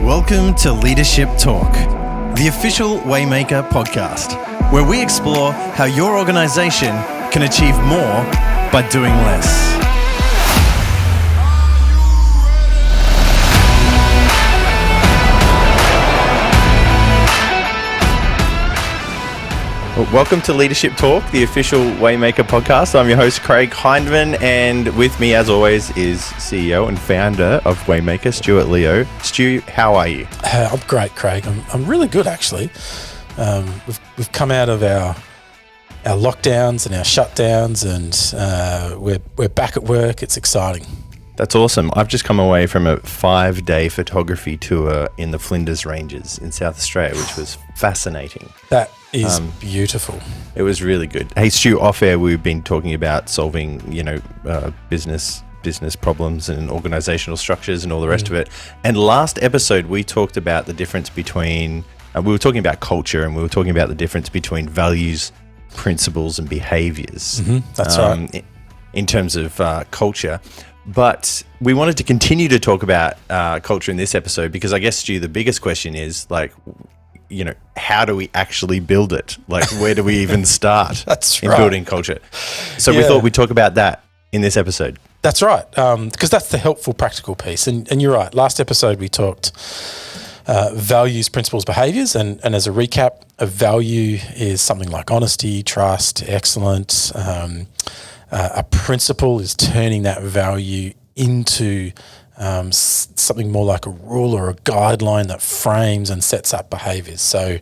Welcome to Leadership Talk, the official Waymaker podcast, where we explore how your organization can achieve more by doing less. Well, welcome to Leadership Talk, the official Waymaker podcast. I'm your host, Craig Hindman, and with me, as always, is CEO and founder of Waymaker, Stuart Leo. Stu, how are you? I'm great, Craig. I'm really good, actually. We've come out of our lockdowns and our shutdowns, and we're back at work. It's exciting. That's awesome. I've just come away from a 5-day photography tour in the Flinders Ranges in South Australia, which was fascinating. That is beautiful. It was really good. Hey, Stu, off air, we've been talking about solving, business problems and organizational structures and all the rest of it. And last episode, we talked about the difference between, we were talking about culture, and we were talking about the difference between values, principles, and behaviours. That's right. In terms of culture. But we wanted to continue to talk about culture in this episode because I guess, Stu, the biggest question is, how do we actually build it? Like, where do we even start in building culture? So we thought we'd talk about that in this episode. That's right, because that's the helpful, practical piece. And you're right. Last episode we talked values, principles, behaviours. And as a recap, a value is something like honesty, trust, excellence. A principle is turning that value into something more like a rule or a guideline that frames and sets up behaviours. So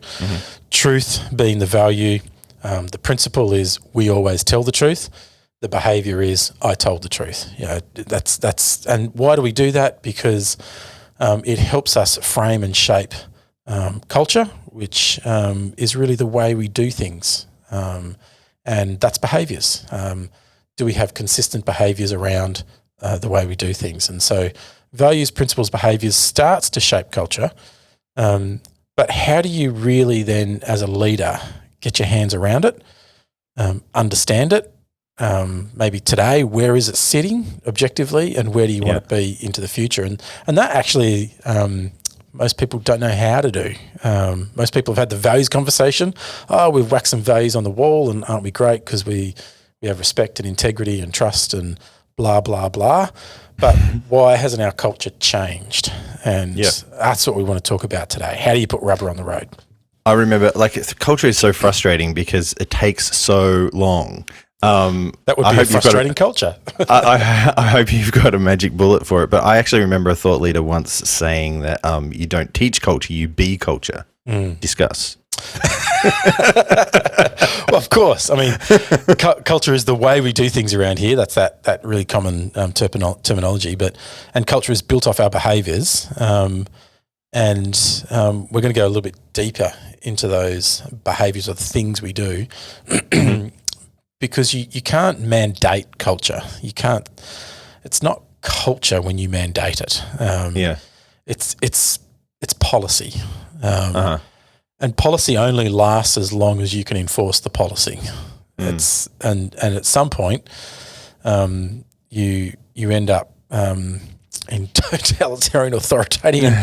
truth being the value, the principle is we always tell the truth. The behaviour is I told the truth. That's and why do we do that? Because it helps us frame and shape culture, which is really the way we do things, and that's behaviours. Do we have consistent behaviours around the way we do things? And so values, principles, behaviours starts to shape culture. But how do you really then, as a leader, get your hands around it, understand it? Maybe today, where is it sitting objectively, and where do you want it to be into the future? And that actually most people don't know how to do. Most people have had the values conversation. Oh, we've whacked some values on the wall, and aren't we great because we have respect and integrity and trust and blah, blah, blah. But why hasn't our culture changed? And that's what we want to talk about today. How do you put rubber on the road? I remember, culture is so frustrating because it takes so long. That would be a frustrating culture. I hope you've got a magic bullet for it. But I actually remember a thought leader once saying that you don't teach culture, you be culture. Discuss. Well, of course. I mean, culture is the way we do things around here. That's that really common terminology. And culture is built off our behaviours. And we're going to go a little bit deeper into those behaviours or the things we do, because you can't mandate culture. You can't. It's not culture when you mandate it. It's policy. And policy only lasts as long as you can enforce the policy. It's and at some point, you end up in totalitarian, authoritarian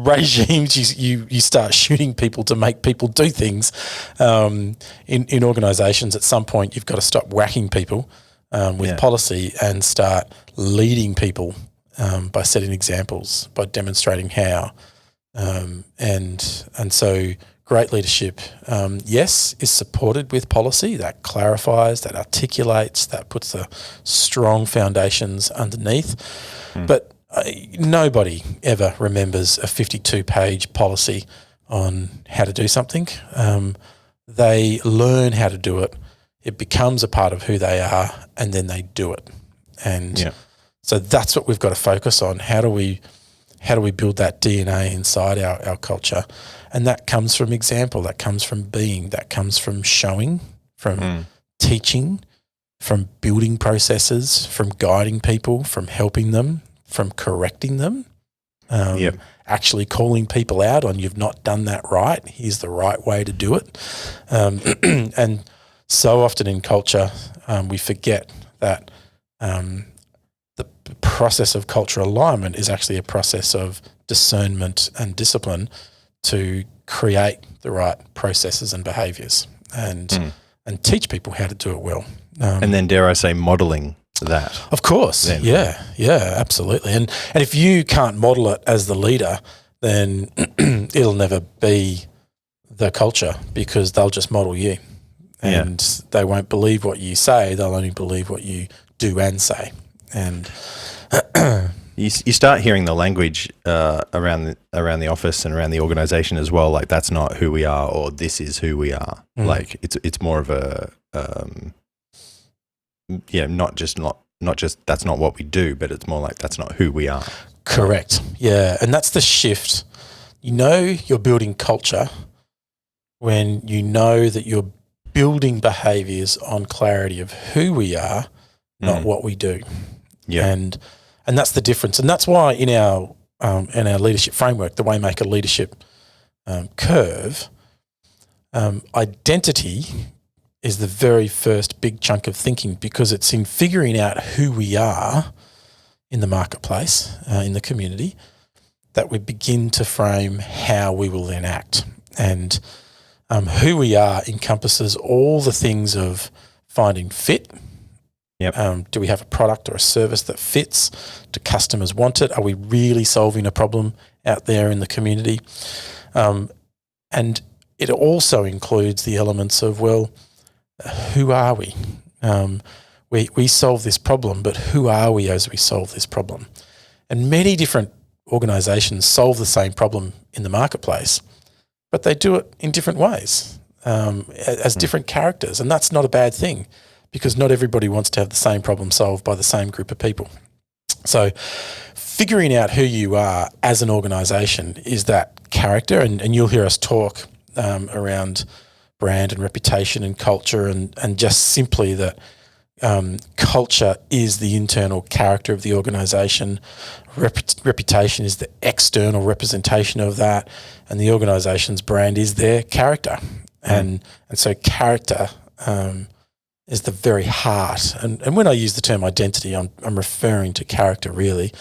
regimes. You start shooting people to make people do things. In organisations, at some point, you've got to stop whacking people with policy and start leading people by setting examples, by demonstrating how. And so great leadership, is supported with policy that clarifies, that articulates, that puts the strong foundations underneath. But nobody ever remembers a 52-page policy on how to do something. They learn how to do it. It becomes a part of who they are, and then they do it. And so that's what we've got to focus on. How do we build that DNA inside our culture? And that comes from example, that comes from being, that comes from showing, from teaching, from building processes, from guiding people, from helping them, from correcting them, actually calling people out on you've not done that right, here's the right way to do it. And so often in culture, we forget that the process of cultural alignment is actually a process of discernment and discipline to create the right processes and behaviours and teach people how to do it well. And then, dare I say, modelling that. Of course, then. yeah, absolutely. And if you can't model it as the leader, then it'll never be the culture, because they'll just model you, and they won't believe what you say. They'll only believe what you do and say. And you start hearing the language around the office and around the organisation as well. Like, that's not who we are, or this is who we are. Like, it's more of a not just that's not what we do, but it's more like that's not who we are. Correct. Yeah, and that's the shift. You know you're building culture when you know that you're building behaviours on clarity of who we are, not what we do. Yeah. And that's the difference. And that's why in our leadership framework, the Waymaker leadership curve, identity is the very first big chunk of thinking, because it's in figuring out who we are in the marketplace, in the community, that we begin to frame how we will then act. And who we are encompasses all the things of finding fit. Yep. Do we have a product or a service that fits? Do customers want it? Are we really solving a problem out there in the community? And it also includes the elements of, well, who are we? We solve this problem, but who are we as we solve this problem? And many different organisations solve the same problem in the marketplace, but they do it in different ways, as different characters. And that's not a bad thing, because not everybody wants to have the same problem solved by the same group of people. So figuring out who you are as an organisation is that character, and you'll hear us talk around brand and reputation and culture, and just simply that culture is the internal character of the organisation. Reputation is the external representation of that, and the organisation's brand is their character. And so character is the very heart. And when I use the term identity, I'm referring to character really.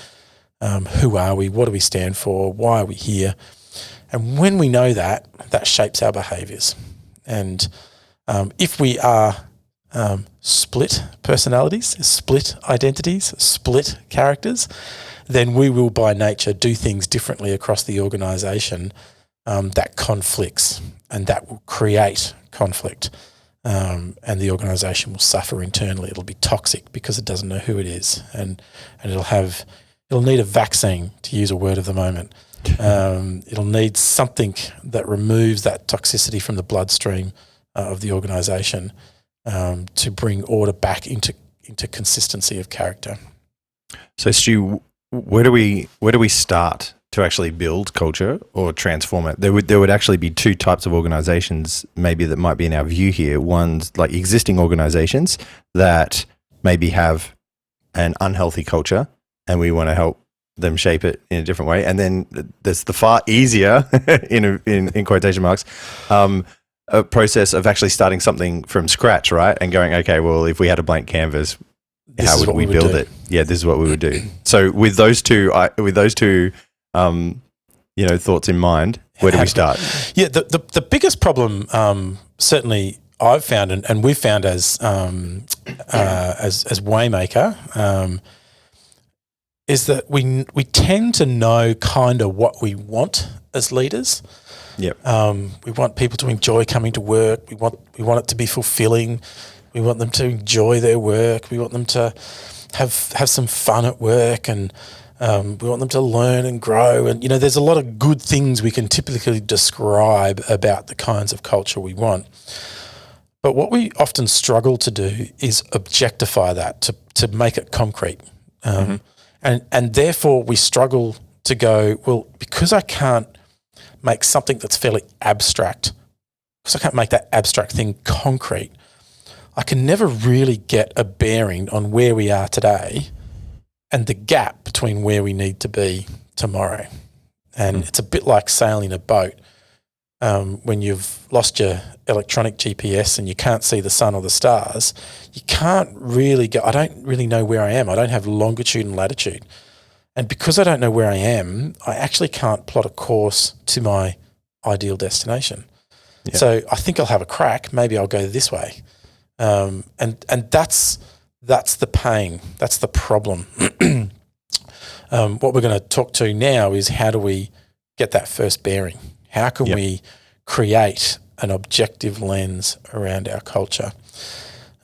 Who are we? What do we stand for? Why are we here? And when we know that, that shapes our behaviours. And if we are split personalities, split identities, split characters, then we will by nature do things differently across the organisation that conflicts, and that will create conflict. And the organisation will suffer internally. It'll be toxic because it doesn't know who it is, and it'll need a vaccine, to use a word of the moment. It'll need something that removes that toxicity from the bloodstream of the organisation to bring order back into consistency of character. So, Stu, where do we start to actually build culture or transform it? There would actually be two types of organisations maybe that might be in our view here. One's like existing organisations that maybe have an unhealthy culture, and we want to help them shape it in a different way. And then there's the far easier, in quotation marks, a process of actually starting something from scratch, right? And going, okay, well, if we had a blank canvas, how would we build it? Yeah, this is what we would do. So with those two, thoughts in mind, where do we start? Yeah, the biggest problem, certainly I've found, and we've found as Waymaker, is that we tend to know kind of what we want as leaders. Yep. We want people to enjoy coming to work. We want it to be fulfilling. We want them to enjoy their work. We want them to have some fun at work, and we want them to learn and grow. And there's a lot of good things we can typically describe about the kinds of culture we want. But what we often struggle to do is objectify that, to make it concrete. And therefore we struggle to go, well, because I can't make something that's fairly abstract, because I can't make that abstract thing concrete, I can never really get a bearing on where we are today and the gap between where we need to be tomorrow. And it's a bit like sailing a boat. When you've lost your electronic GPS and you can't see the sun or the stars, you can't really go, I don't really know where I am. I don't have longitude and latitude. And because I don't know where I am, I actually can't plot a course to my ideal destination. Yeah. So I think I'll have a crack. Maybe I'll go this way. And that's the pain. That's the problem. What we're going to talk to now is how do we get that first bearing? How can we create an objective lens around our culture?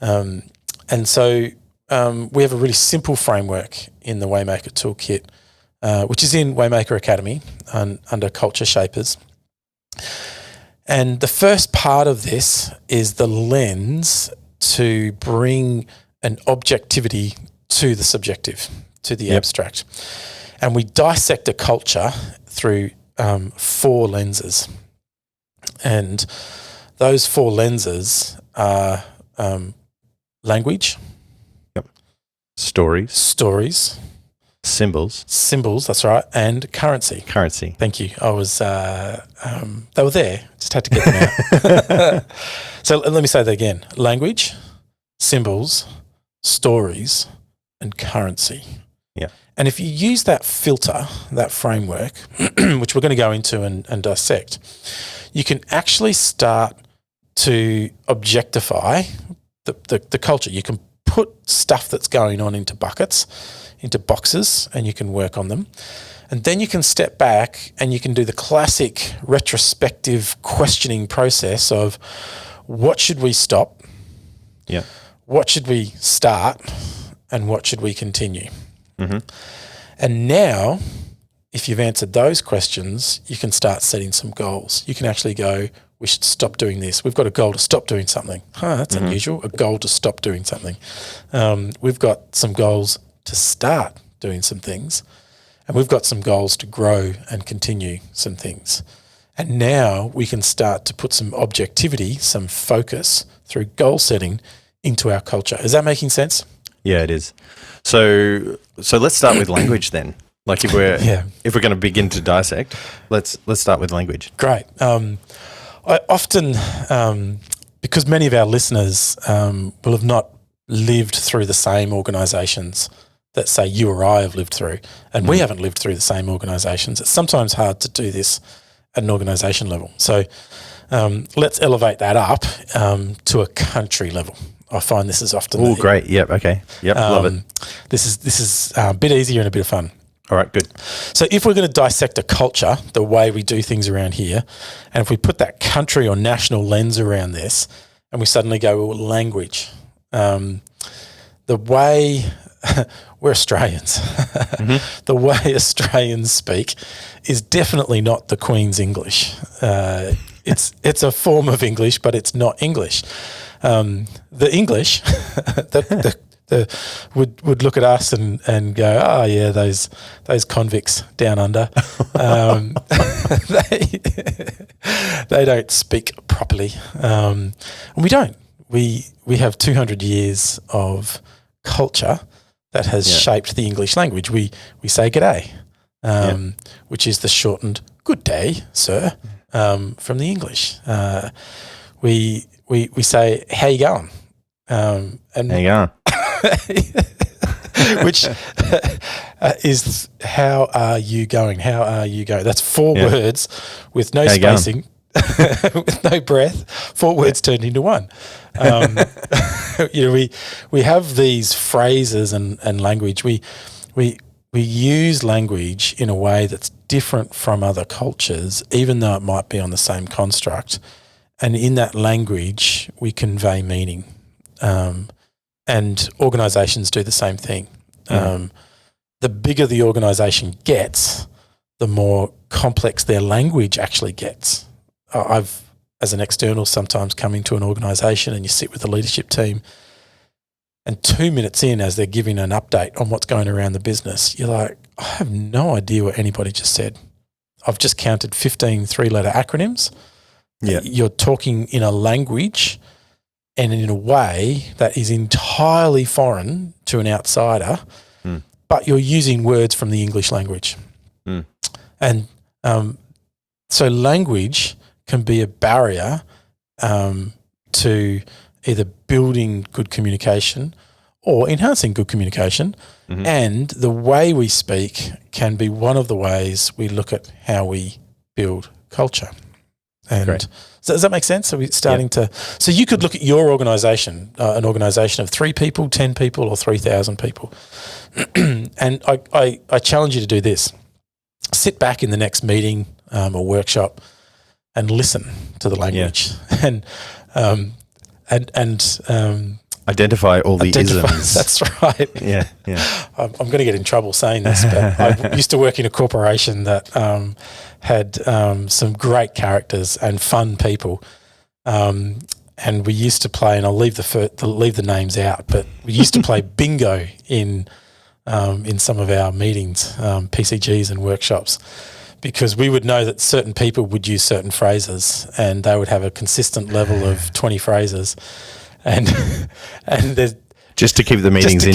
And so we have a really simple framework in the Waymaker toolkit, which is in Waymaker Academy under Culture Shapers. And the first part of this is the lens to bring an objectivity to the subjective, to the abstract. And we dissect a culture through 4 lenses. And those 4 lenses are language. Stories. Symbols, that's right, and currency. Thank you. I was, they were there, just had to get them out. So let me say that again. Language, symbols, stories, and currency. Yeah. And if you use that filter, that framework, which we're going to go into and dissect, you can actually start to objectify the culture. You can put stuff that's going on into buckets, into boxes, and you can work on them. And then you can step back and you can do the classic retrospective questioning process of what should we stop? Yeah. What should we start? And what should we continue? Mm-hmm. And now, if you've answered those questions, you can start setting some goals. You can actually go, we should stop doing this. We've got a goal to stop doing something. That's unusual, a goal to stop doing something. We've got some goals to start doing some things, and we've got some goals to grow and continue some things. And now we can start to put some objectivity, some focus through goal setting into our culture. Is that making sense? Yeah, it is. So let's start with language then. Like if we're going to begin to dissect, let's start with language. Great. I often, because many of our listeners will have not lived through the same organisations that, say, you or I have lived through, and we haven't lived through the same organisations. It's sometimes hard to do this at an organisation level. So let's elevate that up to a country level. I find this is often. Oh, great! Yep. Okay. Yep. Love it. This is a bit easier and a bit of fun. All right. Good. So if we're going to dissect a culture, the way we do things around here, and if we put that country or national lens around this, and we suddenly go, well, language, the way we're Australians, the way Australians speak is definitely not the Queen's English. It's a form of English, but it's not English. The English would look at us and go, oh yeah, those convicts down under, they don't speak properly, and we don't. We have 200 years of culture that has shaped the English language. We say g'day, which is the shortened good day, sir, from the English. We say how you going, and how you going? which is how are you going? How are you going? That's 4 words with no spacing, with no breath. 4 words turned into one. We have these phrases and language. We use language in a way that's different from other cultures, even though it might be on the same construct. And in that language, we convey meaning. And organisations do the same thing. The bigger the organisation gets, the more complex their language actually gets. I've, as an external, sometimes come into an organisation and you sit with the leadership team, and 2 minutes in, as they're giving an update on what's going around the business, you're like, I have no idea what anybody just said. I've just counted 15 3-letter acronyms. Yeah. You're talking in a language and in a way that is entirely foreign to an outsider, but you're using words from the English language. And so language can be a barrier to either building good communication or enhancing good communication. And the way we speak can be one of the ways we look at how we build culture. And so does that make sense? So we're starting to – so you could look at your organisation, an organisation of 3 people, 10 people or 3,000 people. And I challenge you to do this. Sit back in the next meeting or workshop and listen to the language and identify all the isms. That's right. Yeah. I'm going to get in trouble saying this, but I used to work in a corporation that had some great characters and fun people, and we used to play. And I'll leave the names out, but we used to play bingo in some of our meetings, PCGs and workshops, because we would know that certain people would use certain phrases, and they would have a consistent level of 20 phrases. And there's just to keep the meetings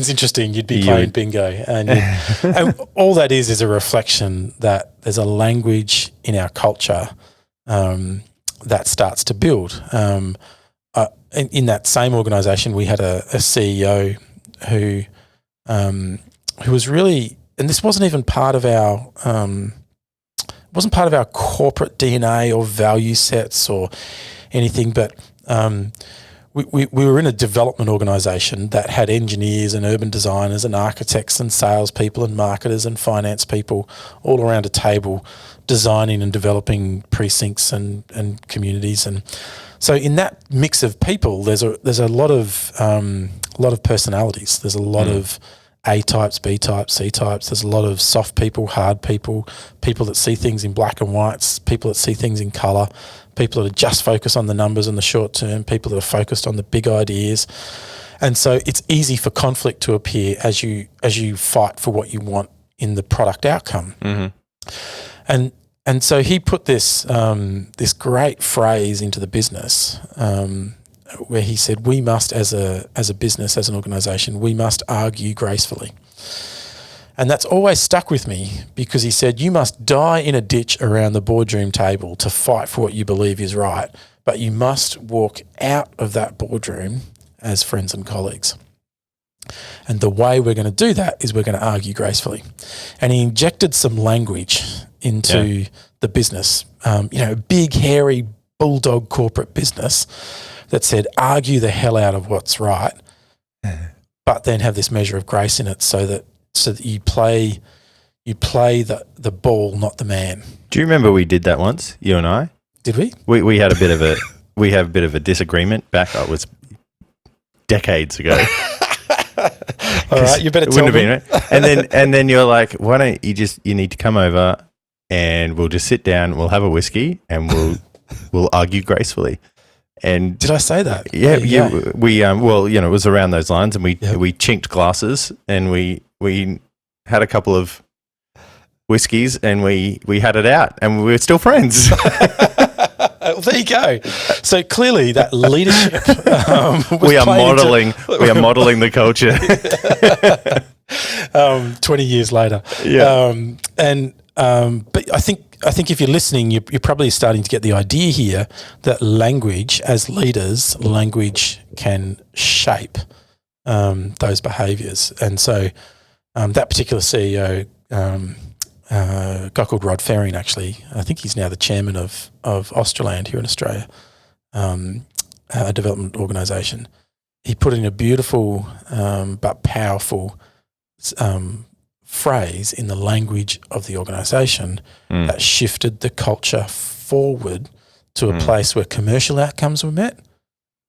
interesting. You'd be playing bingo, and all that is a reflection that there's a language in our culture that starts to build. In that same organisation, we had a CEO who was really, and this wasn't even part of our corporate DNA or value sets or anything, but we were in a development organisation that had engineers and urban designers and architects and salespeople and marketers and finance people all around a table designing and developing precincts and communities. And so in that mix of people, there's a lot of personalities. There's a lot of A types, B types, C types. There's a lot of soft people, hard people, people that see things in black and whites, people that see things in colour, people that are just focused on the numbers and the short term, people that are focused on the big ideas. And so it's easy for conflict to appear as you fight for what you want in the product outcome. And so he put this great phrase into the business where he said, we must, as a business, as an organisation, we must argue gracefully. And that's always stuck with me, because he said, you must die in a ditch around the boardroom table to fight for what you believe is right, but you must walk out of that boardroom as friends and colleagues. And the way we're going to do that is we're going to argue gracefully. And he injected some language into the business, big, hairy, bulldog corporate business that said, argue the hell out of what's right, but then have this measure of grace in it so that you play the ball, not the man. Do you remember we did that once, you and I? Did we? We had a bit of a disagreement back. It was decades ago. All right, you better tell me. Right? And then you're like, why don't you need to come over and we'll just sit down, we'll have a whiskey, and we'll argue gracefully. And did I say that? Yeah. We it was around those lines, and we chinked glasses, and we had a couple of whiskeys, and we had it out, and we were still friends. Well, there you go. So clearly, that leadership we are modelling the culture. 20 years later, but I think if you're listening, you're probably starting to get the idea here that language, as leaders, language can shape those behaviours. And so that particular CEO, a guy called Rod Ferring, actually, I think he's now the chairman of Australand here in Australia, a development organisation. He put in a beautiful but powerful phrase in the language of the organisation that shifted the culture forward to a place where commercial outcomes were met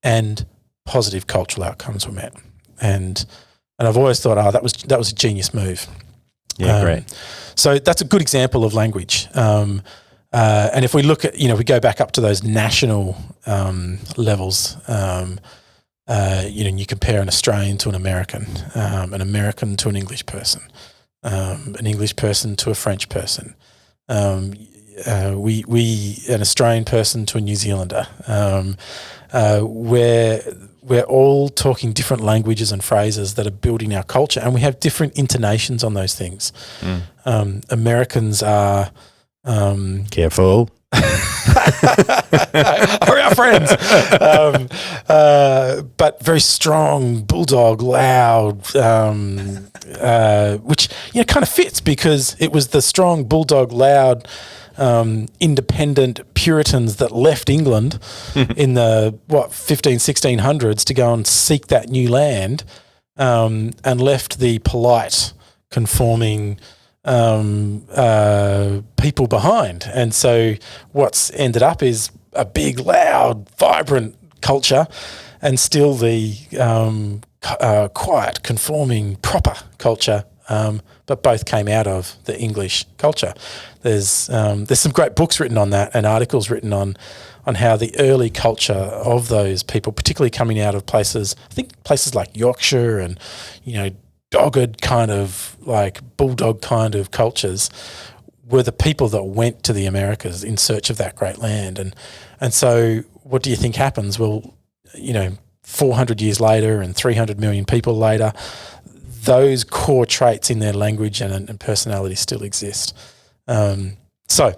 and positive cultural outcomes were met. And I've always thought, that was a genius move. Yeah, great. So that's a good example of language. And if we look at, we go back up to those national levels, you compare an Australian to an American to an English person, an English person to a French person, an Australian person to a New Zealander, where we're all talking different languages and phrases that are building our culture, and we have different intonations on those things. Americans are careful. are our friends. But very strong, bulldog, loud, which kind of fits because it was the strong, bulldog, loud, independent Puritans that left England in the 1600s to go and seek that new land, and left the polite, conforming people behind. And so what's ended up is a big, loud, vibrant culture, and still the quiet, conforming, proper culture, but both came out of the English culture. There's some great books written on that and articles written on how the early culture of those people, particularly coming out of places like Yorkshire and, dogged kind of like bulldog kind of cultures, were the people that went to the Americas in search of that great land. And so what do you think happens? Well, 400 years later and 300 million people later, those core traits in their language and personality still exist. So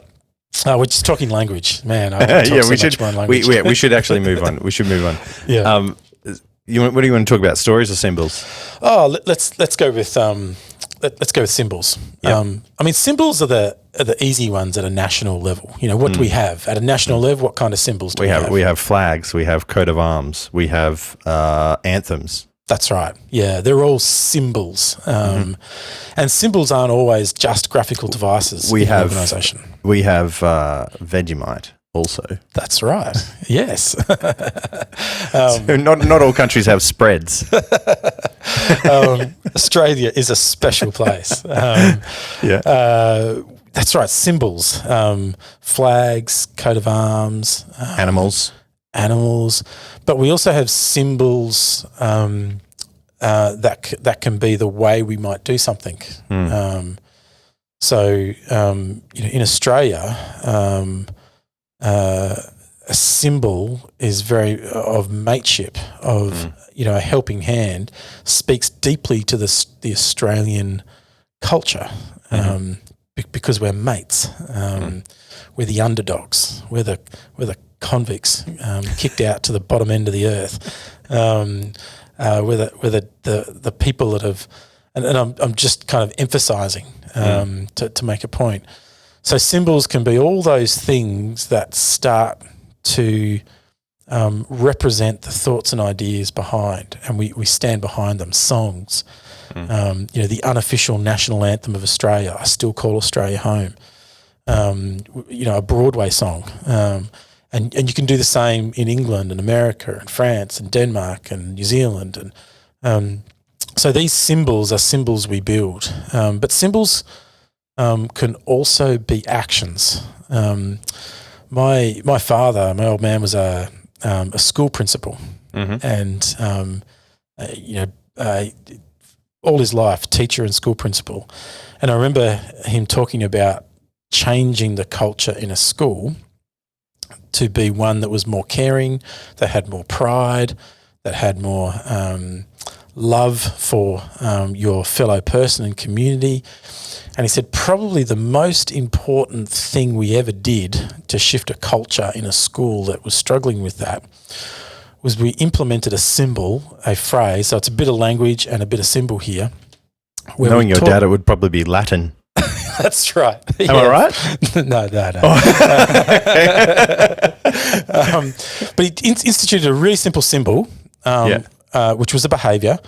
we're just talking language, man. I talk we so much more on language. We should actually move on. We should move on. Yeah. What do you want to talk about? Stories or symbols? Oh, let's go with symbols. Yep. Symbols are the easy ones at a national level. What do we have at a national level? What kind of symbols do we have? We have flags. We have coat of arms. We have anthems. That's right. Yeah, they're all symbols, and symbols aren't always just graphical devices. In an organisation. We have Vegemite. Also, that's right. Yes. So not all countries have spreads. Australia is a special place. That's right. Symbols, flags, coat of arms, animals. But we also have symbols that can be the way we might do something. In Australia. A symbol is very of mateship, of a helping hand, speaks deeply to the Australian culture, because we're mates, we're the underdogs, we're the convicts kicked out to the bottom end of the earth, we're the people that have, and I'm just kind of emphasising to make a point. So symbols can be all those things that start to represent the thoughts and ideas behind, and we stand behind them. Songs, the unofficial national anthem of Australia, I Still Call Australia Home, a Broadway song. And you can do the same in England and America and France and Denmark and New Zealand. And so these symbols are symbols we build. But symbols can also be actions. My father, my old man, was a school principal, and all his life, teacher and school principal. And I remember him talking about changing the culture in a school to be one that was more caring, that had more pride, that had more love for your fellow person and community. And he said probably the most important thing we ever did to shift a culture in a school that was struggling with that was we implemented a symbol, a phrase. So it's a bit of language and a bit of symbol here. Knowing your dad, it would probably be Latin. That's right. Am I right? No. But he instituted a really simple symbol, which was a behaviour,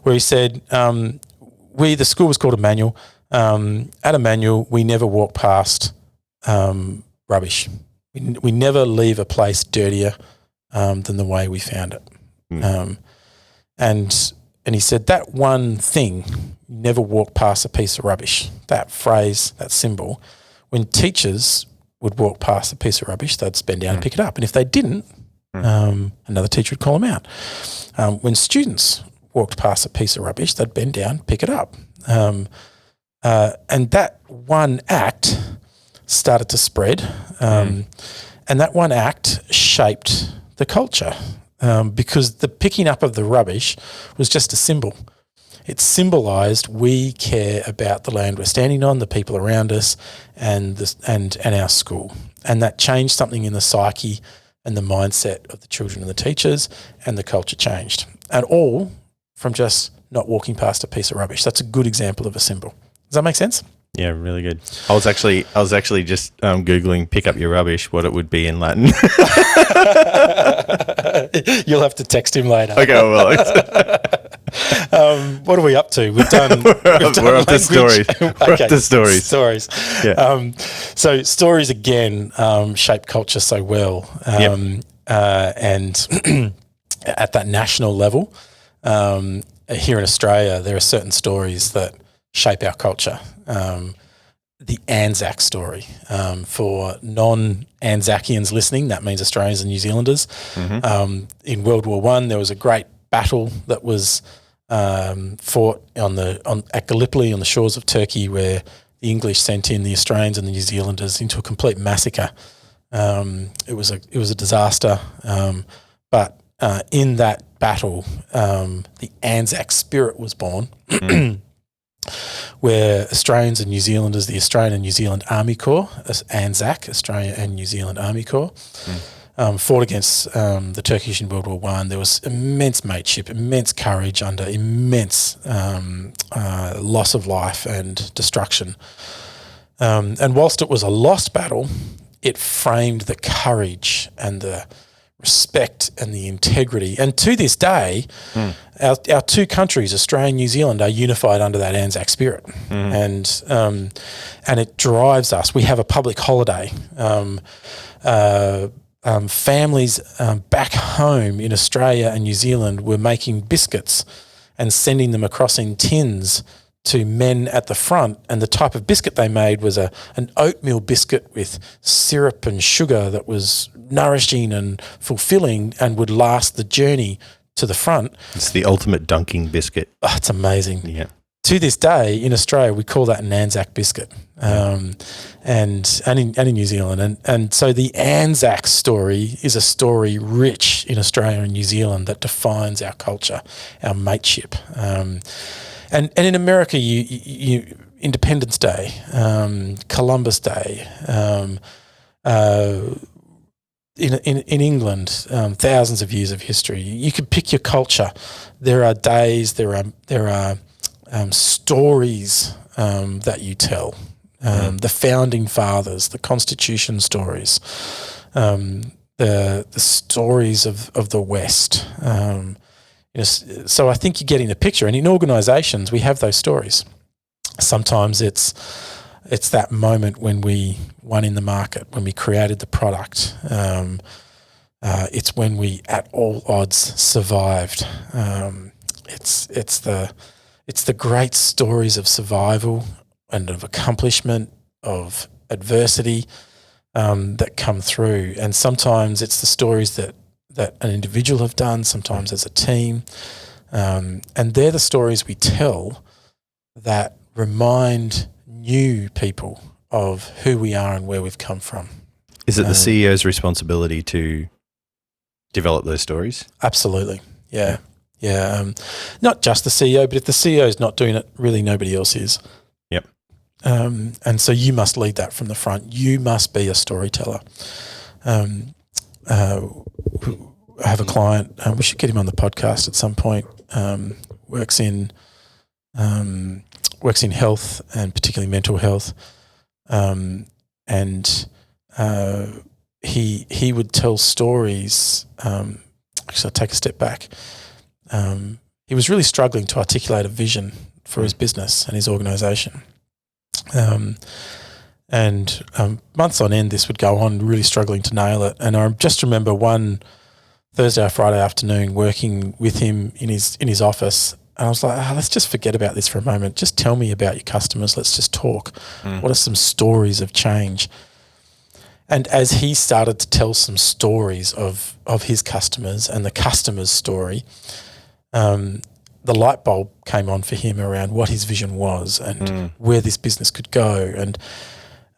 where he said, the school was called a manual. At a manual, we never walk past rubbish. We never leave a place dirtier than the way we found it. And he said that one thing, never walk past a piece of rubbish, that phrase, that symbol, when teachers would walk past a piece of rubbish, they'd bend down and pick it up. And if they didn't, another teacher would call them out. When students walked past a piece of rubbish, they'd bend down, pick it up. And that one act started to spread, and that one act shaped the culture, because the picking up of the rubbish was just a symbol. It symbolised we care about the land we're standing on, the people around us, and our school. And that changed something in the psyche and the mindset of the children and the teachers, and the culture changed. And all from just not walking past a piece of rubbish. That's a good example of a symbol. Does that make sense? Yeah, really good. I was actually just Googling "pick up your rubbish," what it would be in Latin. You'll have to text him later. Okay, well. What are we up to? We're up to stories. We're up to stories. Stories. Yeah. So stories again shape culture so well, and at that national level, here in Australia, there are certain stories that shape our culture. The ANZAC story. For non-ANZACians listening, that means Australians and New Zealanders. Mm-hmm. In World War I, there was a great battle that was fought at Gallipoli on the shores of Turkey, where the English sent in the Australians and the New Zealanders into a complete massacre. It was a disaster, but in that battle, the ANZAC spirit was born. Mm. Where Australians and New Zealanders, the Australian and New Zealand Army Corps, ANZAC, Australia and New Zealand Army Corps, fought against the Turkish in World War I. There was immense mateship, immense courage under immense loss of life and destruction. And whilst it was a lost battle, it framed the courage and the respect and the integrity. And to this day, our two countries, Australia and New Zealand, are unified under that ANZAC spirit. And it drives us. We have a public holiday. Families back home in Australia and New Zealand were making biscuits and sending them across in tins to men at the front, and the type of biscuit they made was an oatmeal biscuit with syrup and sugar that was nourishing and fulfilling and would last the journey to the front. It's the ultimate dunking biscuit. Oh, it's amazing. Yeah. To this day in Australia, we call that an ANZAC biscuit, and in New Zealand. And so the ANZAC story is a story rich in Australia and New Zealand that defines our culture, our mateship. And in America, you Independence Day, Columbus Day, in England, thousands of years of history. You could pick your culture. There are days, there are stories that you tell. The founding fathers, the Constitution stories, the stories of the West. So I think you're getting the picture. And in organisations, we have those stories. Sometimes it's that moment when we won in the market, when we created the product. It's when we, at all odds, survived. It's the great stories of survival and of accomplishment, of adversity that come through. And sometimes it's the stories that an individual have done, sometimes as a team. And they're the stories we tell that remind new people of who we are and where we've come from. Is it the CEO's responsibility to develop those stories? Absolutely, yeah. Not just the CEO, but if the CEO is not doing it, really nobody else is. Yep. And so you must lead that from the front. You must be a storyteller. I have a client, we should get him on the podcast at some point, works in health and particularly mental health. And he would tell stories. Actually, I'll take a step back. He was really struggling to articulate a vision for his business and his organisation. And months on end, this would go on, really struggling to nail it. And I just remember one Thursday or Friday afternoon working with him in his office, and I was like, let's just forget about this for a moment. Just tell me about your customers. Let's just talk. What are some stories of change? And as he started to tell some stories of his customers and the customer's story, the light bulb came on for him around what his vision was and where this business could go. And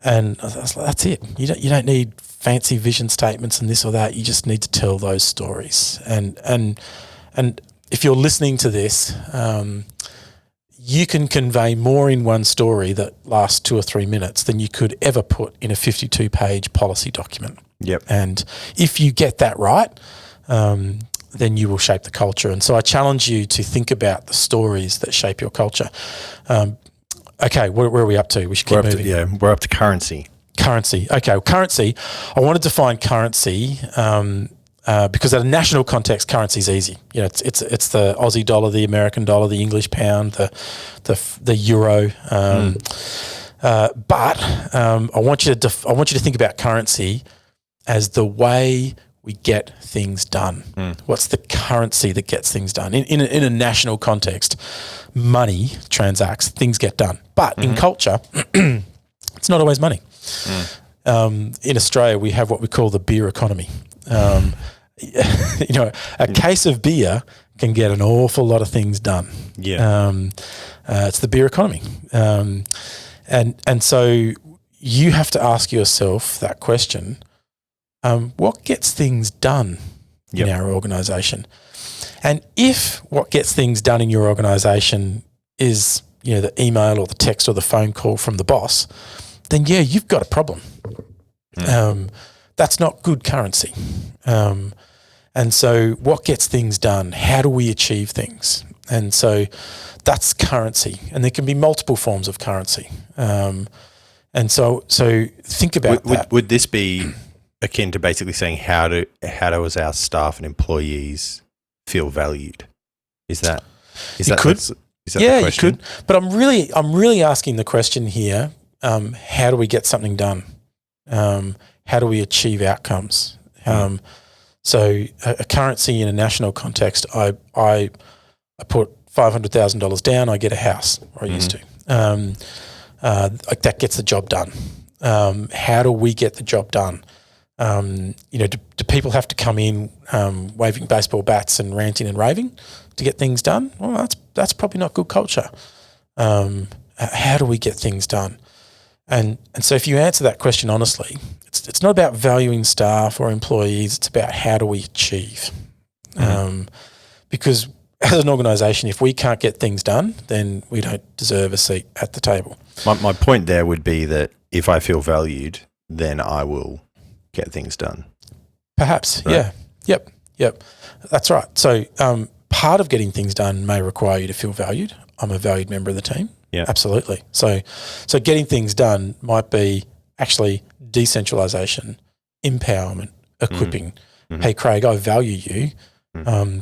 I was like, that's it. You don't need fancy vision statements and this or that. You just need to tell those stories. And if you're listening to this, you can convey more in one story that lasts 2 or 3 minutes than you could ever put in a 52-page policy document. Yep. And if you get that right, then you will shape the culture. And so I challenge you to think about the stories that shape your culture. Okay, where are we up to? We should keep moving. We're up to currency. Currency. Okay, well, currency. I want to define currency because at a national context, currency is easy. You know, it's the Aussie dollar, the American dollar, the English pound, the euro. But I want you to think about currency as the way we get things done. What's the currency that gets things done? In a national context, money transacts, things get done. But in culture, it's not always money. In Australia, we have what we call the beer economy. A case of beer can get an awful lot of things done. Yeah. It's the beer economy. And so you have to ask yourself that question, what gets things done in our organisation? And if what gets things done in your organisation is, the email or the text or the phone call from the boss, then you've got a problem. That's not good currency. And so what gets things done? How do we achieve things? And so that's currency. And there can be multiple forms of currency. And so think about that. Would this be akin to basically saying how does our staff and employees feel valued? Is that the question? You could. But I'm really asking the question here, how do we get something done? How do we achieve outcomes? So a currency in a national context, I put $500,000 down, I get a house, or I used to. That gets the job done. How do we get the job done? Do people have to come in waving baseball bats and ranting and raving to get things done? Well, that's probably not good culture. How do we get things done? And so if you answer that question honestly, it's not about valuing staff or employees, it's about how do we achieve. Because as an organisation, if we can't get things done, then we don't deserve a seat at the table. My point there would be that if I feel valued, then I will get things done. Perhaps, right? Yeah. Yep. That's right. So part of getting things done may require you to feel valued. I'm a valued member of the team. Yeah. Absolutely. So getting things done might be actually decentralisation, empowerment, equipping. Hey, Craig, I value you.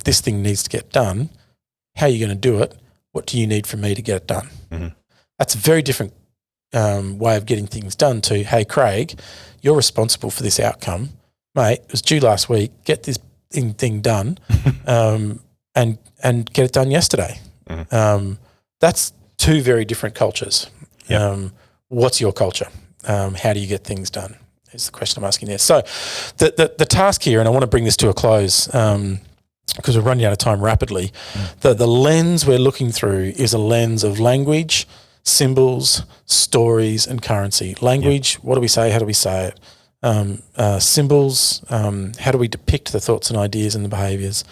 This thing needs to get done. How are you going to do it? What do you need from me to get it done? That's a very different way of getting things done to, hey, Craig, you're responsible for this outcome. Mate, it was due last week. Get this thing done and get it done yesterday. That's two very different cultures. What's your culture? How do you get things done is the question I'm asking there. So the task here, and I want to bring this to a close because we're running out of time rapidly, the lens we're looking through is a lens of language, symbols, stories, and currency. Language, what do we say? How do we say it? Symbols, how do we depict the thoughts and ideas and the behaviours?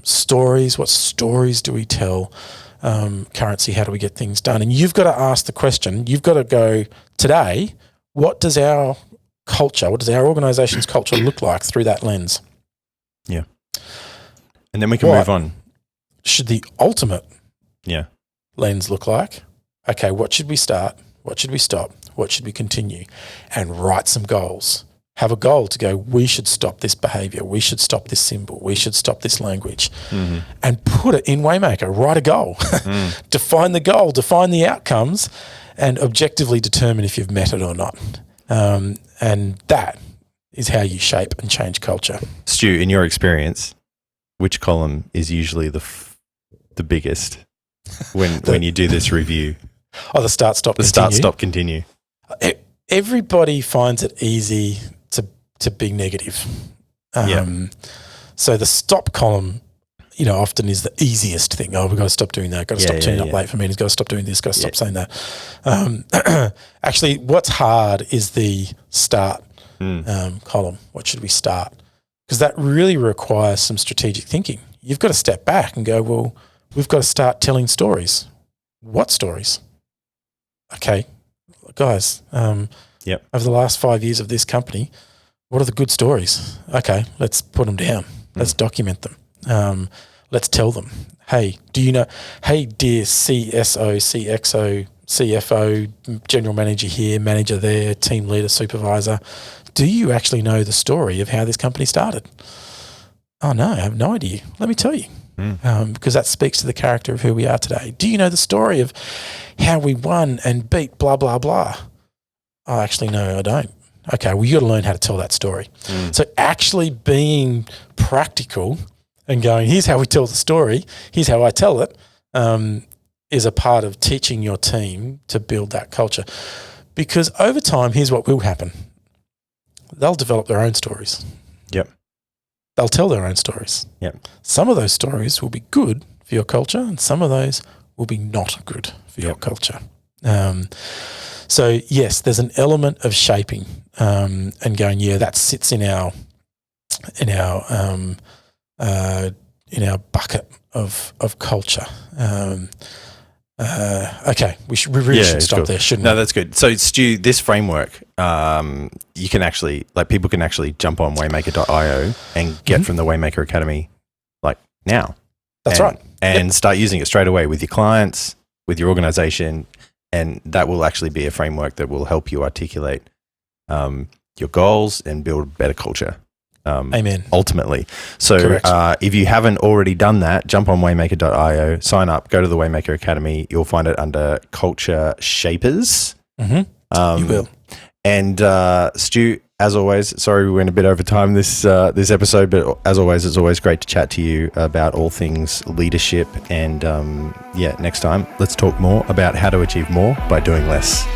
Stories, what stories do we tell? Currency, how do we get things done? And you've got to ask the question, you've got to go, today, what does our culture, what does our organisation's culture look like through that lens? Yeah. And then we can move on. Should the ultimate lens look like? Okay, what should we start? What should we stop? What should we continue? And write some goals. Have a goal to go, we should stop this behaviour, we should stop this symbol, we should stop this language, and put it in Waymaker. Write a goal. Define the goal, define the outcomes, and objectively determine if you've met it or not. And that is how you shape and change culture. Stu, in your experience, which column is usually the biggest when you do this review? Oh, the start, stop, continue. Start, stop, continue. Everybody finds it easy to be negative. So the stop column, often is the easiest thing. Oh, we've got to stop doing that. Got to stop turning up late for meetings. Got to stop doing this. Got to stop saying that. Actually, what's hard is the start column. What should we start? Because that really requires some strategic thinking. You've got to step back and go, well, we've got to start telling stories. What stories? Okay, guys, Yep. over the last 5 years of this company, what are the good stories? Okay, let's put them down. Let's document them. Let's tell them, hey, do you know, hey, dear CSO, CXO, CFO, general manager here, manager there, team leader, supervisor, do you actually know the story of how this company started? Oh, no, I have no idea. Let me tell you. Because that speaks to the character of who we are today. Do you know the story of how we won and beat blah, blah, blah? Oh, actually, no, I don't. Okay, well, you got to learn how to tell that story. So actually being practical and going, here's how we tell the story, here's how I tell it, is a part of teaching your team to build that culture. Because over time, here's what will happen. They'll develop their own stories. Yep. They'll tell their own stories. Yep. Some of those stories will be good for your culture and some of those will be not good for your culture. So yes, there's an element of shaping and going, yeah, that sits in our bucket of culture. Okay, we really should stop there, shouldn't we? No, that's good. So Stu, this framework, you can actually, like, people can actually jump on Waymaker.io and get from the Waymaker Academy, like, now. That's right. And start using it straight away with your clients, with your organization, and that will actually be a framework that will help you articulate your goals and build better culture. Amen. Ultimately. So if you haven't already done that, jump on Waymaker.io, sign up, go to the Waymaker Academy. You'll find it under Culture Shapers. You will. And Stu, as always, sorry we went a bit over time this episode, but as always, it's always great to chat to you about all things leadership. And next time, let's talk more about how to achieve more by doing less.